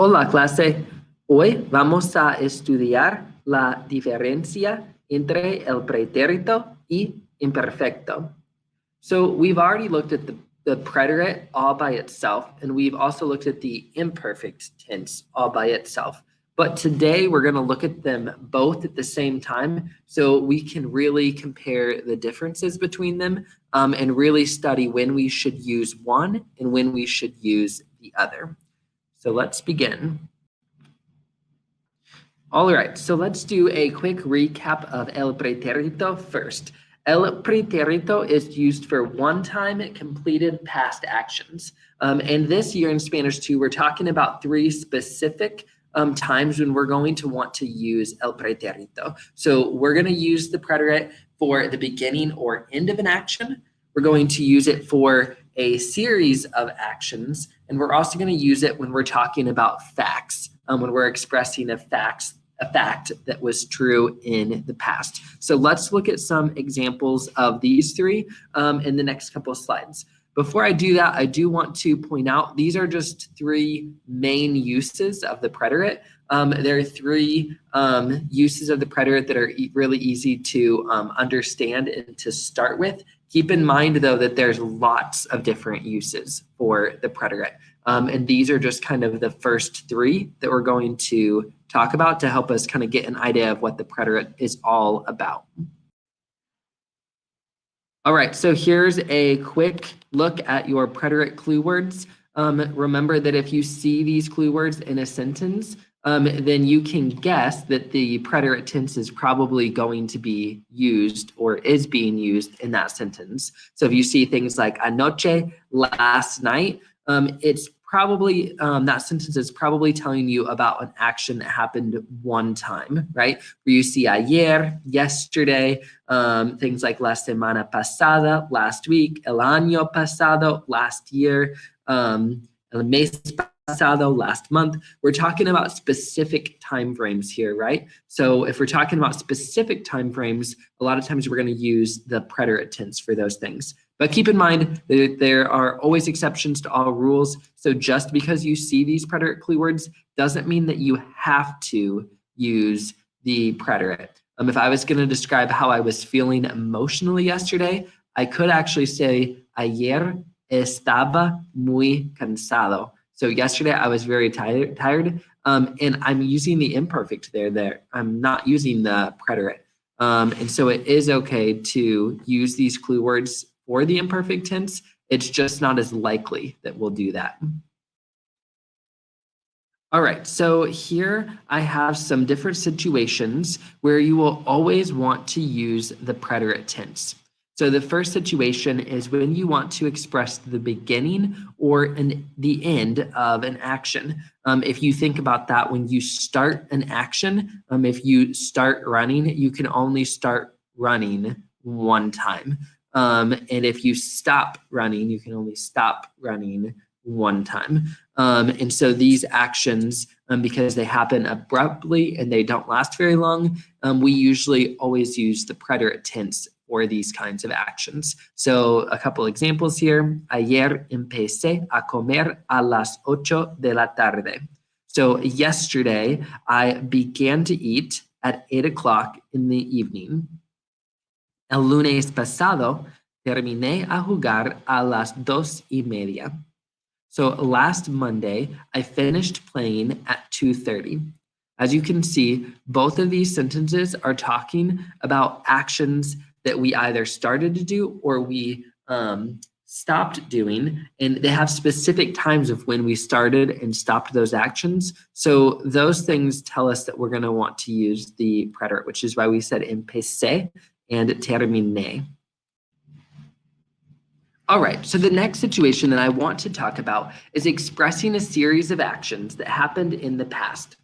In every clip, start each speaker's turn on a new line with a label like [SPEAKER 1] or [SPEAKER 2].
[SPEAKER 1] Hola clase, hoy vamos a estudiar la diferencia entre el pretérito y imperfecto. So we've already looked at the preterite all by itself, and we've also looked at the imperfect tense all by itself. But today we're going to look at them both at the same time so we can really compare the differences between them and really study when we should use one and when we should use the other. So let's begin. All right, so let's do a quick recap of el pretérito first. El pretérito is used for one-time completed past actions. And this year in Spanish 2, we're talking about three specific times when we're going to want to use el pretérito. So we're going to use the preterite for the beginning or end of an action. We're going to use it for a series of actions, and we're also going to use it when we're talking about facts, when we're expressing a fact that was true in the past. So let's look at some examples of these three in the next couple of slides. Before I do that, I do want to point out these are just three main uses of the preterite. There are three uses of the preterite that are really easy to understand and to start with. Keep in mind, though, that there's lots of different uses for the preterite. And these are just kind of the first three that we're going to talk about to help us kind of get an idea of what the preterite is all about. All right, so here's a quick look at your preterite clue words. Remember that if you see these clue words in a sentence, then you can guess that the preterite tense is probably going to be used or is being used in that sentence. So if you see things like anoche, last night, it's probably, that sentence is probably telling you about an action that happened one time, right? Where you see ayer, yesterday, things like la semana pasada, last week, el año pasado, last year, el mes pasado, last month. We're talking about specific time frames here, right? So if we're talking about specific time frames, a lot of times we're going to use the preterite tense for those things. But keep in mind that there are always exceptions to all rules. So just because you see these preterite clue words doesn't mean that you have to use the preterite. If I was going to describe how I was feeling emotionally yesterday, I could actually say ayer estaba muy cansado. So yesterday I was very tired, and I'm using the imperfect there. I'm not using the preterite. And so it is okay to use these clue words for the imperfect tense. It's just not as likely that we'll do that. All right, so here I have some different situations where you will always want to use the preterite tense. So the first situation is when you want to express the beginning or the end of an action. If you think about that, when you start an action, if you start running, you can only start running one time. And if you stop running, you can only stop running one time. And so these actions, because they happen abruptly and they don't last very long, we usually always use the preterite tense for these kinds of actions. So a couple examples here. Ayer empecé a comer a las 8 de la tarde. So yesterday, I began to eat at 8 o'clock in the evening. El lunes pasado, terminé a jugar a las 2:30. So last Monday, I finished playing at 2:30. As you can see, both of these sentences are talking about actions that we either started to do or we stopped doing, and they have specific times of when we started and stopped those actions. So those things tell us that we're going to want to use the preterite, which is why we said empecé and terminé. All right, so the next situation that I want to talk about is expressing a series of actions that happened in the past.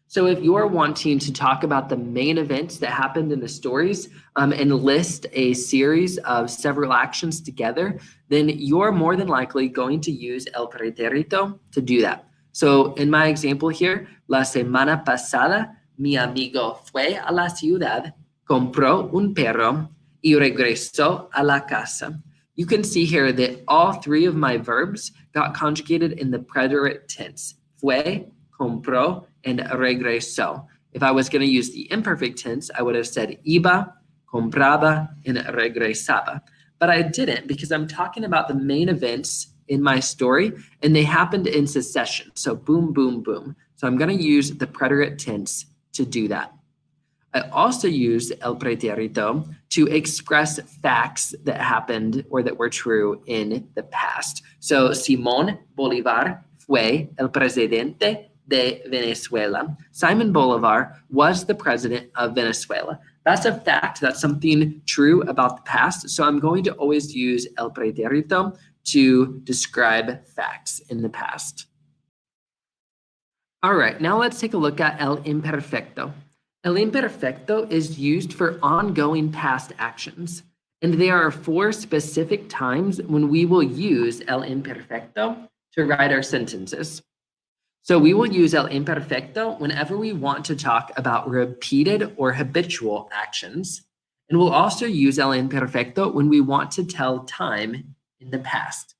[SPEAKER 1] So if you're wanting to talk about the main events that happened in the stories and list a series of several actions together, then you're more than likely going to use el pretérito to do that. So in my example here, la semana pasada, mi amigo fue a la ciudad, compró un perro y regresó a la casa. You can see here that all three of my verbs got conjugated in the preterite tense. Fue, compró, and regresó. If I was going to use the imperfect tense, I would have said iba, compraba, and regresaba. But I didn't because I'm talking about the main events in my story, and they happened in succession. So boom, boom, boom. So I'm going to use the preterite tense to do that. I also use el pretérito to express facts that happened or that were true in the past. So Simón Bolívar fue el presidente de Venezuela. Simon Bolivar was the president of Venezuela. That's a fact. That's something true about the past. So I'm going to always use el pretérito to describe facts in the past. All right, now let's take a look at el imperfecto. El imperfecto is used for ongoing past actions, and there are 4 specific times when we will use el imperfecto to write our sentences. So we will use el imperfecto whenever we want to talk about repeated or habitual actions, and we'll also use el imperfecto when we want to tell time in the past.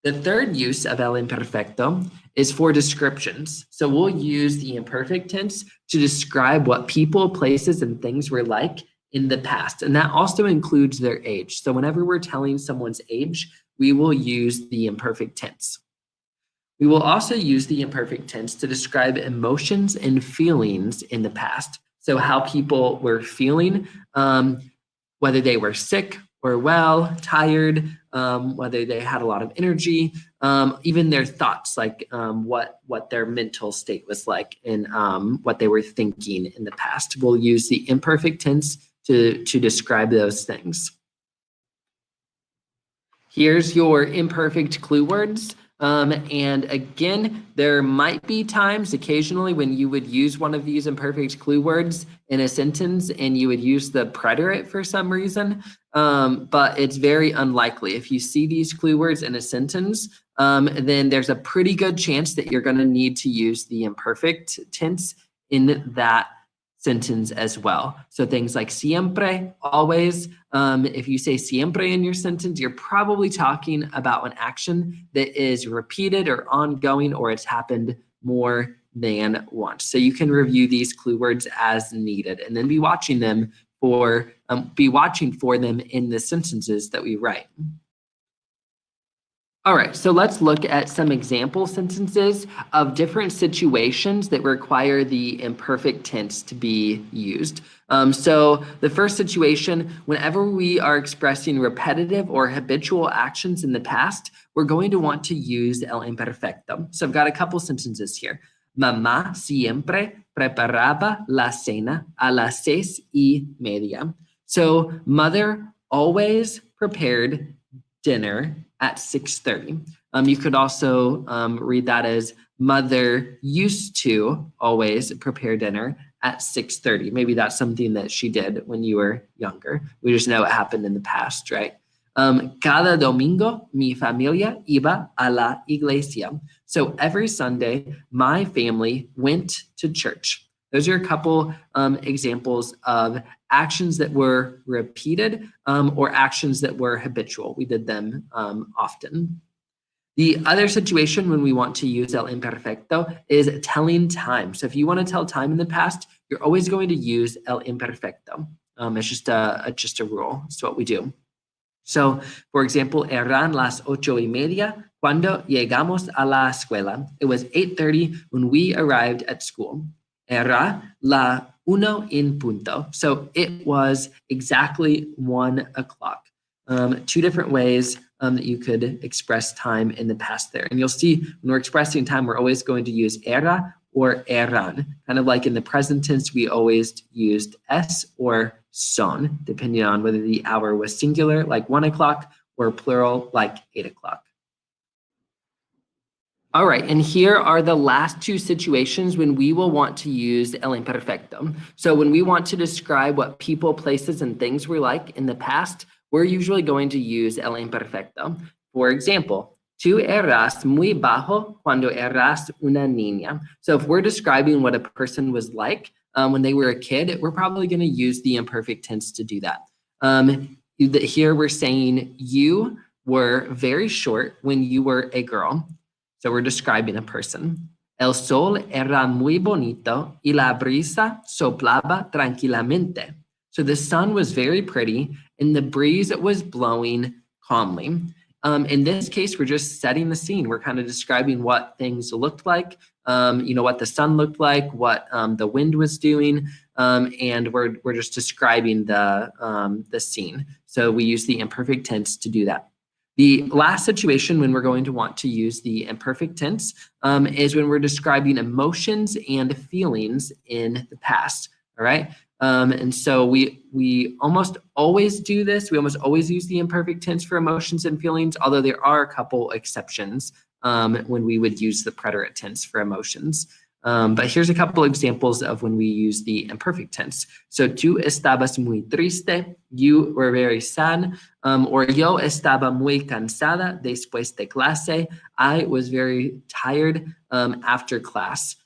[SPEAKER 1] The third use of el imperfecto is for descriptions. So we'll use the imperfect tense to describe what people, places, and things were like in the past. And that also includes their age. So whenever we're telling someone's age, we will use the imperfect tense. We will also use the imperfect tense to describe emotions and feelings in the past. So how people were feeling, whether they were sick or well, tired, whether they had a lot of energy, even their thoughts, like what their mental state was like and what they were thinking in the past. We'll use the imperfect tense to describe those things. Here's your imperfect clue words. And again, there might be times occasionally when you would use one of these imperfect clue words in a sentence and you would use the preterite for some reason, but it's very unlikely. If you see these clue words in a sentence, then there's a pretty good chance that you're going to need to use the imperfect tense in that sentence as well. So things like siempre, always. If you say siempre in your sentence, you're probably talking about an action that is repeated or ongoing, or it's happened more than once. So you can review these clue words as needed, and then be watching for them in the sentences that we write. All right, so let's look at some example sentences of different situations that require the imperfect tense to be used. So the first situation, whenever we are expressing repetitive or habitual actions in the past, we're going to want to use el imperfecto. So I've got a couple sentences here. Mamá siempre preparaba la cena a las 6:30. So mother always prepared dinner at 6:30. You could also read that as mother used to always prepare dinner at 6:30. Maybe that's something that she did when you were younger. We just know it happened in the past, right? Cada domingo mi familia iba a la iglesia. So every Sunday, my family went to church. Those are a couple examples of actions that were repeated or actions that were habitual. We did them often. The other situation when we want to use el imperfecto is telling time. So if you want to tell time in the past, you're always going to use el imperfecto. It's just a rule. It's what we do. So, for example, eran las 8:30 cuando llegamos a la escuela. It was 8:30 when we arrived at school. Era la 1 en punto. So it was exactly 1 o'clock. 2 different ways that you could express time in the past there. And you'll see when we're expressing time, we're always going to use era or eran. Kind of like in the present tense, we always used es or son, depending on whether the hour was singular, like 1 o'clock, or plural, like 8 o'clock. All right, and here are the last 2 situations when we will want to use el imperfecto. So when we want to describe what people, places, and things were like in the past, we're usually going to use el imperfecto. For example, tú eras muy bajo cuando eras una niña. So if we're describing what a person was like when they were a kid, we're probably going to use the imperfect tense to do that. Here we're saying you were very short when you were a girl. So we're describing a person. El sol era muy bonito y la brisa soplaba tranquilamente. So the sun was very pretty and the breeze was blowing calmly. In this case, we're just setting the scene. We're kind of describing what things looked like, what the sun looked like, what the wind was doing, and we're just describing the scene. So we use the imperfect tense to do that. The last situation when we're going to want to use the imperfect tense is when we're describing emotions and feelings in the past. All right. And so we almost always do this. We almost always use the imperfect tense for emotions and feelings, although there are a couple exceptions when we would use the preterite tense for emotions. But here's a couple examples of when we use the imperfect tense. So, tú estabas muy triste, you were very sad, or yo estaba muy cansada después de clase, I was very tired after class.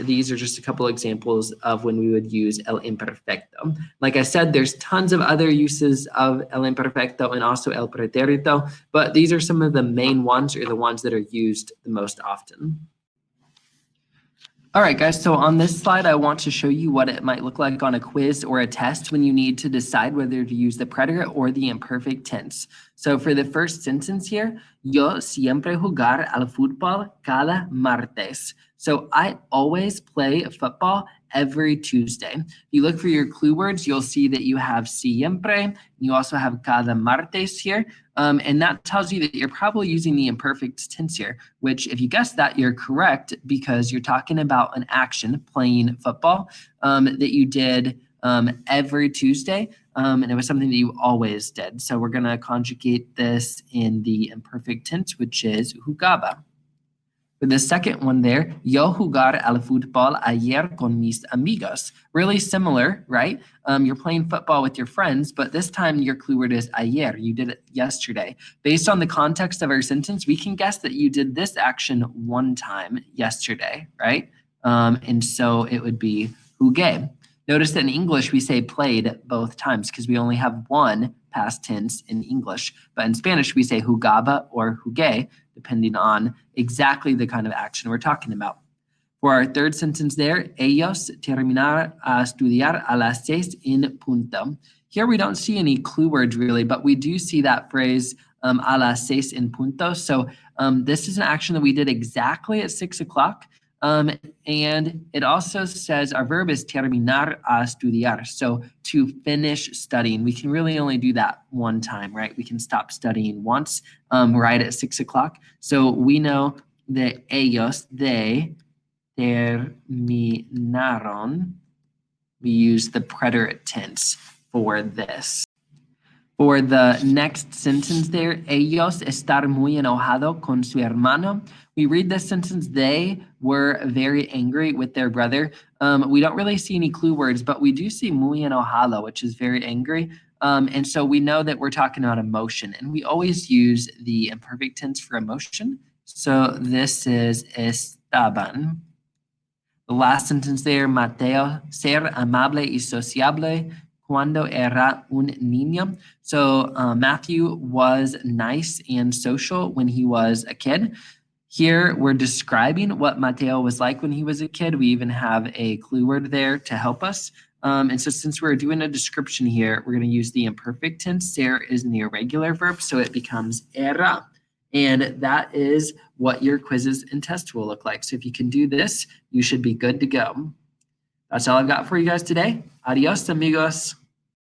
[SPEAKER 1] These are just a couple examples of when we would use el imperfecto. Like I said, there's tons of other uses of el imperfecto and also el preterito, but these are some of the main ones or the ones that are used the most often. All right, guys, so on this slide, I want to show you what it might look like on a quiz or a test when you need to decide whether to use the preterite or the imperfect tense. So for the first sentence here, yo siempre jugar al fútbol cada martes. So I always play football every Tuesday. If you look for your clue words, you'll see that you have siempre. You also have cada martes here. And that tells you that you're probably using the imperfect tense here, which if you guess that, you're correct because you're talking about an action, playing football, that you did every Tuesday. And it was something that you always did. So we're going to conjugate this in the imperfect tense, which is jugaba. For the second one there, yo jugar al fútbol ayer con mis amigos. Really similar, right? You're playing football with your friends, but this time your clue word is ayer. You did it yesterday. Based on the context of our sentence, we can guess that you did this action one time yesterday, right? And so it would be jugué. Notice that in English, we say played both times because we only have one past tense in English. But in Spanish, we say jugaba or jugué, depending on exactly the kind of action we're talking about. For our third sentence there, ellos terminaron a estudiar a las 6 en punto. Here we don't see any clue words really, but we do see that phrase a las 6 en punto. So this is an action that we did exactly at 6 o'clock. And it also says our verb is terminar a estudiar. So to finish studying, we can really only do that one time, right? We can stop studying once, right at 6 o'clock. So we know that ellos, they terminaron. We use the preterite tense for this. For the next sentence there, ellos estar muy enojado con su hermano. We read this sentence, they were very angry with their brother. We don't really see any clue words, but we do see muy enojado, which is very angry. And so we know that we're talking about emotion, and we always use the imperfect tense for emotion. So this is estaban. The last sentence there, Mateo, ser amable y sociable cuando era un niño. So Matthew was nice and social when he was a kid. Here we're describing what Mateo was like when he was a kid. We even have a clue word there to help us. And so since we're doing a description here, we're going to use the imperfect tense. Ser is the irregular verb, so it becomes era. And that is what your quizzes and tests will look like. So if you can do this, you should be good to go. That's all I've got for you guys today. Adios, amigos.